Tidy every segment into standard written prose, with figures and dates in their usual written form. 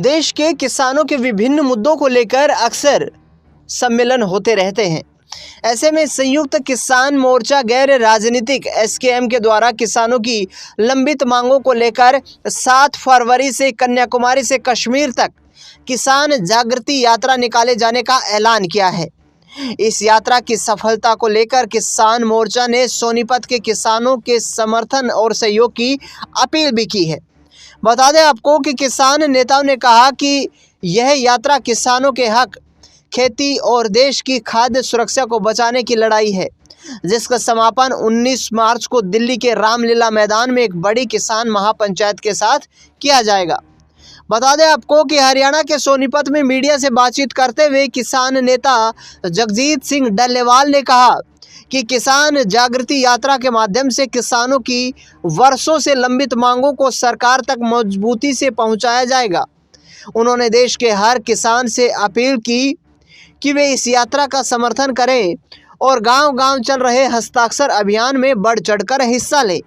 देश के किसानों के विभिन्न मुद्दों को लेकर अक्सर सम्मेलन होते रहते हैं। ऐसे में संयुक्त किसान मोर्चा गैर राजनीतिक एसकेएम के द्वारा किसानों की लंबित मांगों को लेकर 7 फरवरी से कन्याकुमारी से कश्मीर तक किसान जागृति यात्रा निकाले जाने का ऐलान किया है। इस यात्रा की सफलता को लेकर किसान मोर्चा ने सोनीपत के किसानों के समर्थन और सहयोग की अपील भी की है। बता दें आपको कि किसान नेताओं ने कहा कि यह यात्रा किसानों के हक, खेती और देश की खाद्य सुरक्षा को बचाने की लड़ाई है, जिसका समापन 19 मार्च को दिल्ली के रामलीला मैदान में एक बड़ी किसान महापंचायत के साथ किया जाएगा। बता दें आपको कि हरियाणा के सोनीपत में मीडिया से बातचीत करते हुए किसान नेता जगजीत सिंह डल्लेवाल ने कहा कि किसान जागृति यात्रा के माध्यम से किसानों की वर्षों से लंबित मांगों को सरकार तक मजबूती से पहुंचाया जाएगा। उन्होंने देश के हर किसान से अपील की कि वे इस यात्रा का समर्थन करें और गांव-गांव चल रहे हस्ताक्षर अभियान में बढ़ चढ़कर हिस्सा लें।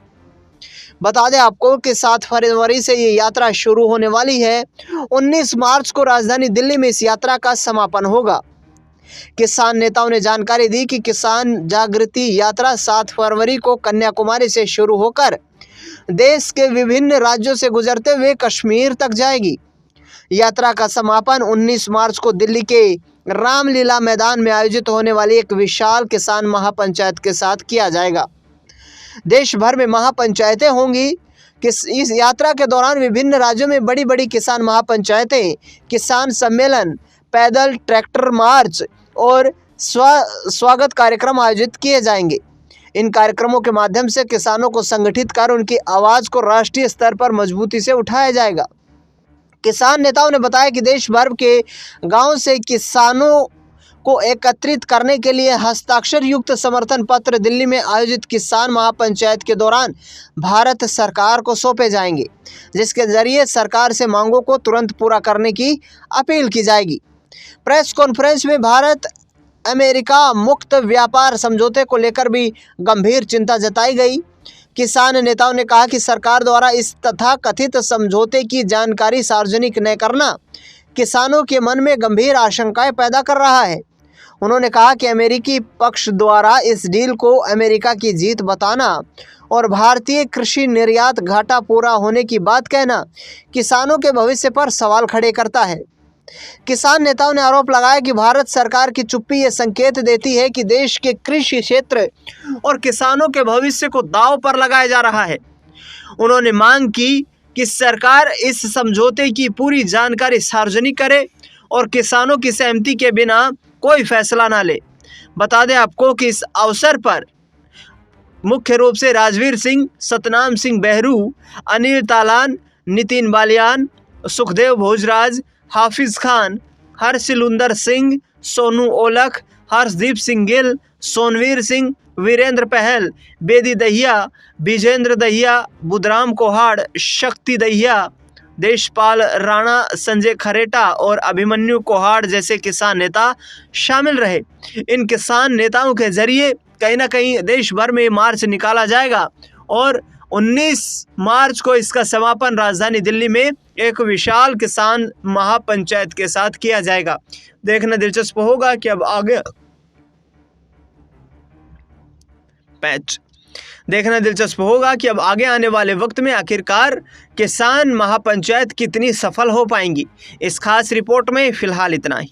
बता दें आपको कि 7 फरवरी से ये यात्रा शुरू होने वाली है। 19 मार्च को राजधानी दिल्ली में इस यात्रा का समापन होगा। किसान नेताओं ने जानकारी दी कि किसान जागृति यात्रा 7 फरवरी को कन्याकुमारी से शुरू होकर देश के विभिन्न राज्यों से गुजरते हुए कश्मीर तक जाएगी। यात्रा का समापन 19 मार्च को दिल्ली के रामलीला मैदान में आयोजित होने वाली एक विशाल किसान महापंचायत के साथ किया जाएगा। देश भर में महापंचायतें होंगी। इस यात्रा के दौरान विभिन्न राज्यों में बड़ी बड़ी किसान महापंचायतें, किसान सम्मेलन, पैदल ट्रैक्टर मार्च और स्वागत कार्यक्रम आयोजित किए जाएंगे। इन कार्यक्रमों के माध्यम से किसानों को संगठित कर उनकी आवाज़ को राष्ट्रीय स्तर पर मजबूती से उठाया जाएगा। किसान नेताओं ने बताया कि देश भर के गांव से किसानों को एकत्रित करने के लिए हस्ताक्षर युक्त समर्थन पत्र दिल्ली में आयोजित किसान महापंचायत के दौरान भारत सरकार को सौंपे जाएंगे, जिसके जरिए सरकार से मांगों को तुरंत पूरा करने की अपील की जाएगी। प्रेस कॉन्फ्रेंस में भारत अमेरिका मुक्त व्यापार समझौते को लेकर भी गंभीर चिंता जताई गई। किसान नेताओं ने कहा कि सरकार द्वारा इस तथाकथित समझौते की जानकारी सार्वजनिक न करना किसानों के मन में गंभीर आशंकाएं पैदा कर रहा है। उन्होंने कहा कि अमेरिकी पक्ष द्वारा इस डील को अमेरिका की जीत बताना और भारतीय कृषि निर्यात घाटा पूरा होने की बात कहना किसानों के भविष्य पर सवाल खड़े करता है। किसान नेताओं ने आरोप लगाया कि भारत सरकार की चुप्पी ये संकेत देती है कि देश के कृषि क्षेत्र और किसानों के भविष्य को दांव पर लगाया जा रहा है। उन्होंने मांग की कि सरकार इस समझौते की पूरी जानकारी सार्वजनिक करे और किसानों की सहमति के बिना कोई फैसला ना ले। बता दें आपको कि इस अवसर पर मुख्य रूप से राजवीर सिंह, सतनाम सिंह बेहरू, अनिल तालान, नितिन बालियान, सुखदेव भोजराज, हाफिज खान, हर्षिलुंदर सिंह, सोनू ओलख, हर्षदीप सिंह गिल, सोनवीर सिंह, वीरेंद्र पहल, बेदी दहिया, विजेंद्र दहिया, बुधराम कोहाड़, शक्ति दहिया, देशपाल राणा, संजय खरेटा और अभिमन्यु कोहाड़ जैसे किसान नेता शामिल रहे। इन किसान नेताओं के जरिए कहीं ना कहीं देश भर में मार्च निकाला जाएगा और 19 मार्च को इसका समापन राजधानी दिल्ली में एक विशाल किसान महापंचायत के साथ किया जाएगा। देखना दिलचस्प होगा कि अब आगे आने वाले वक्त में आखिरकार किसान महापंचायत कितनी सफल हो पाएंगी। इस खास रिपोर्ट में फिलहाल इतना ही।